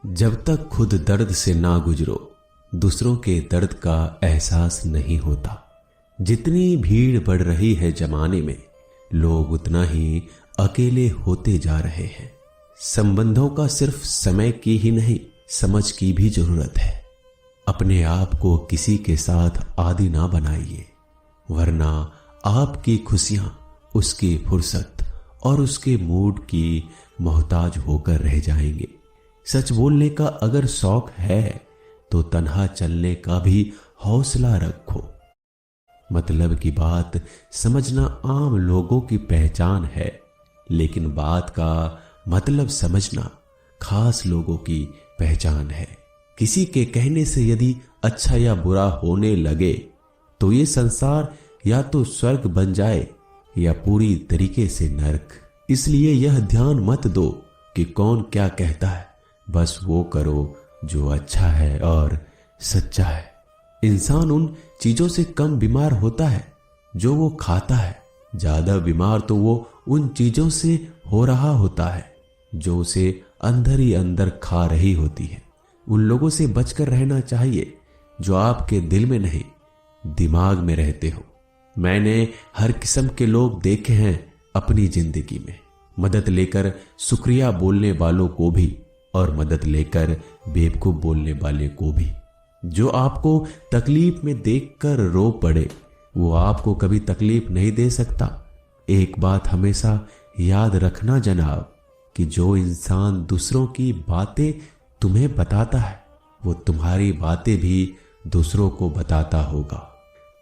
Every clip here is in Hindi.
जब तक खुद दर्द से ना गुजरो, दूसरों के दर्द का एहसास नहीं होता। जितनी भीड़ बढ़ रही है जमाने में, लोग उतना ही अकेले होते जा रहे हैं। संबंधों का सिर्फ समय की ही नहीं, समझ की भी जरूरत है। अपने आप को किसी के साथ आदी ना बनाइए, वरना आपकी खुशियां उसकी फुर्सत और उसके मूड की मोहताज होकर रह जाएंगे। सच बोलने का अगर शौक है तो तन्हा चलने का भी हौसला रखो। मतलब की बात समझना आम लोगों की पहचान है, लेकिन बात का मतलब समझना खास लोगों की पहचान है। किसी के कहने से यदि अच्छा या बुरा होने लगे तो ये संसार या तो स्वर्ग बन जाए या पूरी तरीके से नरक। इसलिए यह ध्यान मत दो कि कौन क्या कहता है, बस वो करो जो अच्छा है और सच्चा है। इंसान उन चीजों से कम बीमार होता है जो वो खाता है, ज्यादा बीमार तो वो उन चीजों से हो रहा होता है जो उसे अंदर ही अंदर खा रही होती है। उन लोगों से बचकर रहना चाहिए जो आपके दिल में नहीं, दिमाग में रहते हो। मैंने हर किस्म के लोग देखे हैं अपनी जिंदगी में, मदद लेकर शुक्रिया बोलने वालों को भी और मदद लेकर बेवकूफ बोलने वाले को भी। जो आपको तकलीफ में देखकर रो पड़े, वो आपको कभी तकलीफ नहीं दे सकता। एक बात हमेशा याद रखना जनाब, कि जो इंसान दूसरों की बातें तुम्हें बताता है, वो तुम्हारी बातें भी दूसरों को बताता होगा।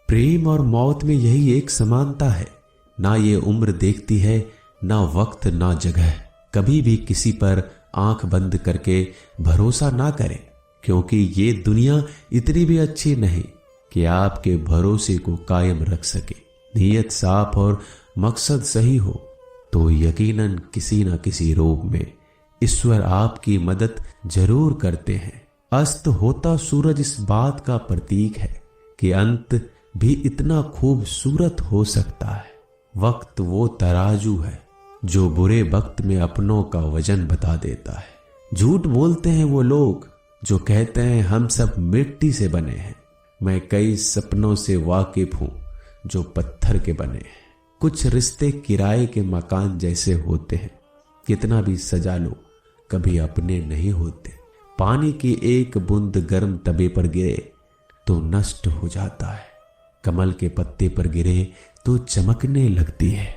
प्रेम और मौत में यही एक समानता है। ना ये उम्र देखती है, ना वक्त, ना जगह। कभी भी किसी पर आंख बंद करके भरोसा ना करें, क्योंकि ये दुनिया इतनी भी अच्छी नहीं कि आपके भरोसे को कायम रख सके। नीयत साफ और मकसद सही हो तो यकीनन किसी न किसी रूप में ईश्वर आपकी मदद जरूर करते हैं। अस्त होता सूरज इस बात का प्रतीक है कि अंत भी इतना खूबसूरत हो सकता है। वक्त वो तराजू है जो बुरे वक्त में अपनों का वजन बता देता है। झूठ बोलते हैं वो लोग जो कहते हैं हम सब मिट्टी से बने हैं। मैं कई सपनों से वाकिफ हूं जो पत्थर के बने हैं। कुछ रिश्ते किराए के मकान जैसे होते हैं, कितना भी सजा लो कभी अपने नहीं होते। पानी की एक बूंद गर्म तवे पर गिरे तो नष्ट हो जाता है, कमल के पत्ते पर गिरे तो चमकने लगती है,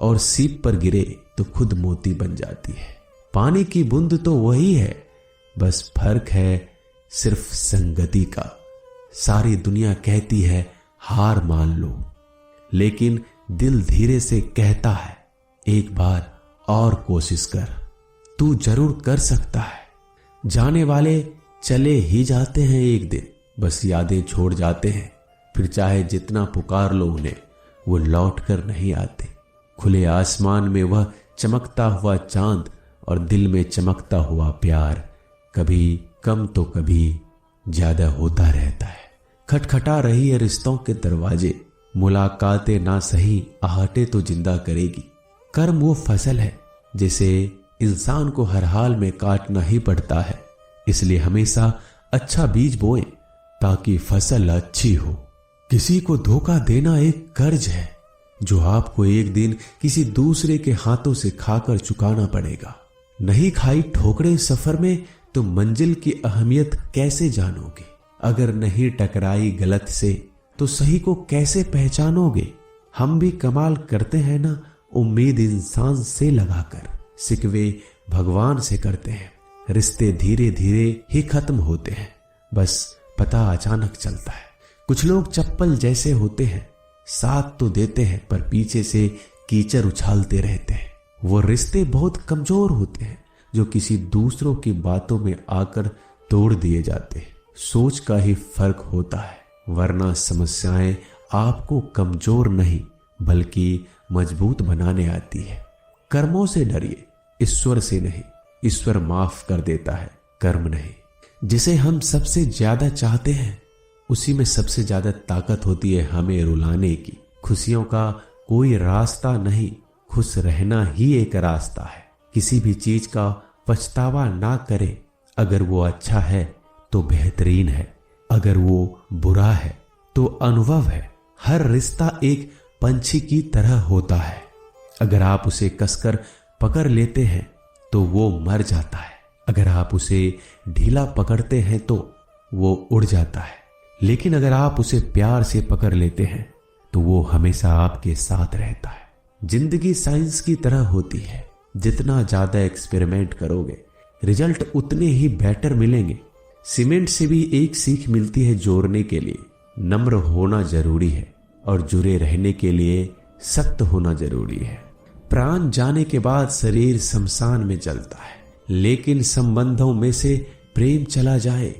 और सीप पर गिरे तो खुद मोती बन जाती है। पानी की बूंद तो वही है, बस फर्क है सिर्फ संगति का। सारी दुनिया कहती है हार मान लो, लेकिन दिल धीरे से कहता है एक बार और कोशिश कर, तू जरूर कर सकता है। जाने वाले चले ही जाते हैं एक दिन, बस यादें छोड़ जाते हैं। फिर चाहे जितना पुकार लो उन्हें, वो लौट कर नहीं आते। खुले आसमान में वह चमकता हुआ चांद और दिल में चमकता हुआ प्यार कभी कम तो कभी ज्यादा होता रहता है। खटखटा रही है रिश्तों के दरवाजे, मुलाकातें ना सही आहटे तो जिंदा करेगी। कर्म वो फसल है जिसे इंसान को हर हाल में काटना ही पड़ता है। इसलिए हमेशा अच्छा बीज बोएं ताकि फसल अच्छी हो। किसी को धोखा देना एक कर्ज है जो आपको एक दिन किसी दूसरे के हाथों से खाकर चुकाना पड़ेगा। नहीं खाई ठोकरें सफर में तो मंजिल की अहमियत कैसे जानोगे? अगर नहीं टकराई गलत से तो सही को कैसे पहचानोगे? हम भी कमाल करते हैं ना, उम्मीद इंसान से लगाकर, सिकवे भगवान से करते हैं। रिश्ते धीरे धीरे ही खत्म होते हैं, बस पता अचानक चलता है। कुछ लोग चप्पल जैसे होते हैं, साथ तो देते हैं पर पीछे से कीचड़ उछालते रहते हैं। वो रिश्ते बहुत कमजोर होते हैं जो किसी दूसरों की बातों में आकर तोड़ दिए जाते हैं। सोच का ही फर्क होता है, वरना समस्याएं आपको कमजोर नहीं बल्कि मजबूत बनाने आती है। कर्मों से डरिए, ईश्वर से नहीं। ईश्वर माफ कर देता है, कर्म नहीं। जिसे हम सबसे ज्यादा चाहते हैं उसी में सबसे ज्यादा ताकत होती है हमें रुलाने की। खुशियों का कोई रास्ता नहीं, खुश रहना ही एक रास्ता है। किसी भी चीज का पछतावा ना करें, अगर वो अच्छा है तो बेहतरीन है, अगर वो बुरा है तो अनुभव है। हर रिश्ता एक पंछी की तरह होता है, अगर आप उसे कसकर पकड़ लेते हैं तो वो मर जाता है, अगर आप उसे ढीला पकड़ते हैं तो वो उड़ जाता है, लेकिन अगर आप उसे प्यार से पकड़ लेते हैं तो वो हमेशा आपके साथ रहता है। जिंदगी साइंस की तरह होती है, जितना ज्यादा एक्सपेरिमेंट करोगे रिजल्ट उतने ही बेटर मिलेंगे। सीमेंट से भी एक सीख मिलती है जोड़ने के लिए नम्र होना जरूरी है, और जुड़े रहने के लिए सख्त होना जरूरी है। प्राण जाने के बाद शरीर शमशान में जलता है, लेकिन संबंधों में से प्रेम चला जाए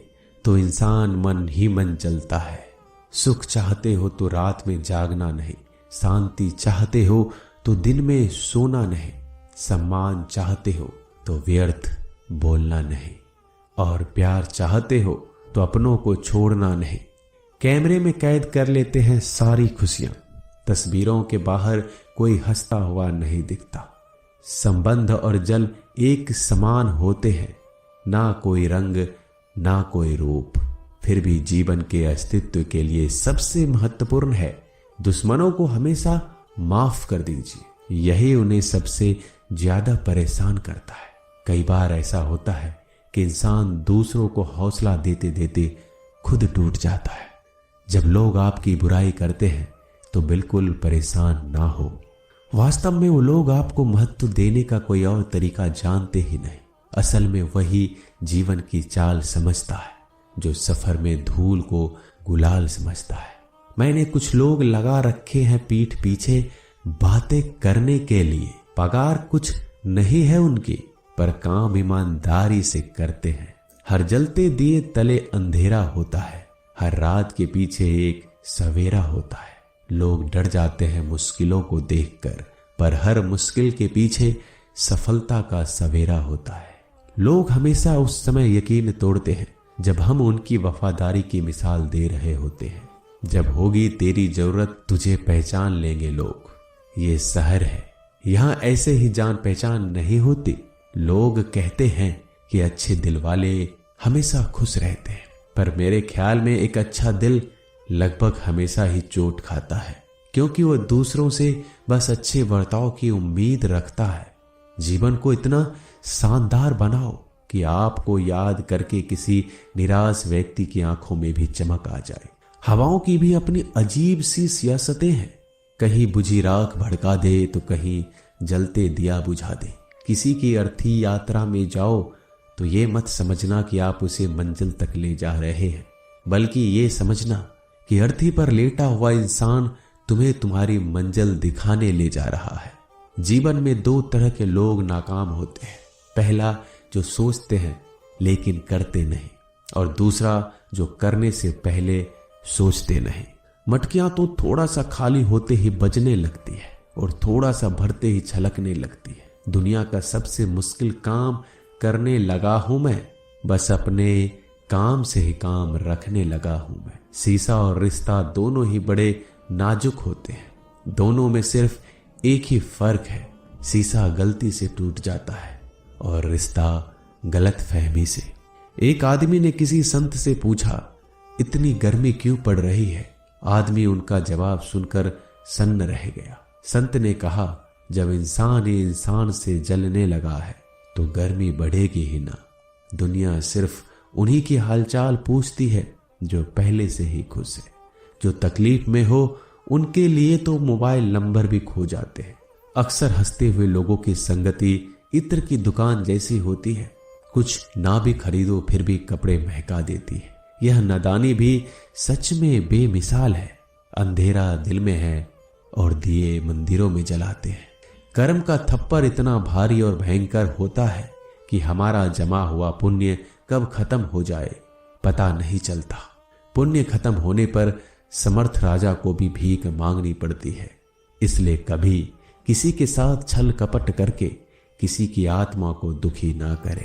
तो इंसान मन ही मन जलता है। सुख चाहते हो तो रात में जागना नहीं, शांति चाहते हो तो दिन में सोना नहीं, सम्मान चाहते हो तो व्यर्थ बोलना नहीं, और प्यार चाहते हो तो अपनों को छोड़ना नहीं। कैमरे में कैद कर लेते हैं सारी खुशियां, तस्वीरों के बाहर कोई हंसता हुआ नहीं दिखता। संबंध और जल एक समान होते हैं, ना कोई रंग ना कोई रूप, फिर भी जीवन के अस्तित्व के लिए सबसे महत्वपूर्ण है दुश्मनों को हमेशा माफ कर दीजिए, यही उन्हें सबसे ज्यादा परेशान करता है। कई बार ऐसा होता है कि इंसान दूसरों को हौसला देते देते खुद टूट जाता है। जब लोग आपकी बुराई करते हैं तो बिल्कुल परेशान ना हो, वास्तव में वो लोग आपको महत्व देने का कोई और तरीका जानते ही नहीं। असल में वही जीवन की चाल समझता है जो सफर में धूल को गुलाल समझता है। मैंने कुछ लोग लगा रखे हैं पीठ पीछे बातें करने के लिए, पगार कुछ नहीं है उनकी, पर काम ईमानदारी से करते हैं। हर जलते दिए तले अंधेरा होता है, हर रात के पीछे एक सवेरा होता है। लोग डर जाते हैं मुश्किलों को देखकर, पर हर मुश्किल के पीछे सफलता का सवेरा होता है। लोग हमेशा उस समय यकीन तोड़ते हैं जब हम उनकी वफादारी की मिसाल दे रहे होते हैं। जब होगी तेरी जरूरत तुझे पहचान लेंगे लोग। ये शहर है, यहाँ ऐसे ही जान पहचान नहीं होती। लोग कहते हैं कि अच्छे दिल वाले हमेशा खुश रहते हैं, पर मेरे ख्याल में एक अच्छा दिल लगभग हमेशा ही चोट खाता है, क्योंकि वो दूसरों से बस अच्छे बर्ताव की उम्मीद रखता है। जीवन को इतना शानदार बनाओ कि आपको याद करके किसी निराश व्यक्ति की आंखों में भी चमक आ जाए। हवाओं की भी अपनी अजीब सी सियासतें हैं, कहीं बुझी राख भड़का दे तो कहीं जलते दिया बुझा दे। किसी की अर्थी यात्रा में जाओ तो ये मत समझना कि आप उसे मंजिल तक ले जा रहे हैं, बल्कि ये समझना कि अर्थी पर लेटा हुआ इंसान तुम्हें तुम्हारी मंजिल दिखाने ले जा रहा है। जीवन में दो तरह के लोग नाकाम होते हैं, पहला जो सोचते हैं लेकिन करते नहीं, और दूसरा जो करने से पहले सोचते नहीं। मटकियां तो थोड़ा सा खाली होते ही बजने लगती है और थोड़ा सा भरते ही छलकने लगती है। दुनिया का सबसे मुश्किल काम करने लगा हूं मैं, बस अपने काम से ही काम रखने लगा हूं मैं। शीशा और रिश्ता दोनों ही बड़े नाजुक होते हैं, दोनों में सिर्फ एक ही फर्क है, शीशा गलती से टूट जाता है और रिश्ता गलत फहमी से। एक आदमी ने किसी संत से पूछा, इतनी गर्मी क्यों पड़ रही है? आदमी उनका जवाब सुनकर सन्न रह गया। संत ने कहा, जब इंसान ही इंसान से जलने लगा है तो गर्मी बढ़ेगी ही ना। दुनिया सिर्फ उन्हीं की हालचाल पूछती है जो पहले से ही खुश है। जो तकलीफ में हो उनके लिए तो मोबाइल नंबर भी खो जाते हैं। अक्सर हंसते हुए लोगों की संगति इत्र की दुकान जैसी होती है, कुछ ना भी खरीदो फिर भी कपड़े महका देती है। यह नादानी भी सच में बेमिसाल है। अंधेरा दिल में है और दिए मंदिरों में जलाते हैं। कर्म का थप्पड़ इतना भारी और भयंकर होता है कि हमारा जमा हुआ पुण्य कब खत्म हो जाए पता नहीं चलता। पुण्य खत्म होने पर समर्थ राजा को भी भीख मांगनी पड़ती है। इसलिए कभी किसी के साथ छल कपट करके किसी की आत्मा को दुखी ना करें।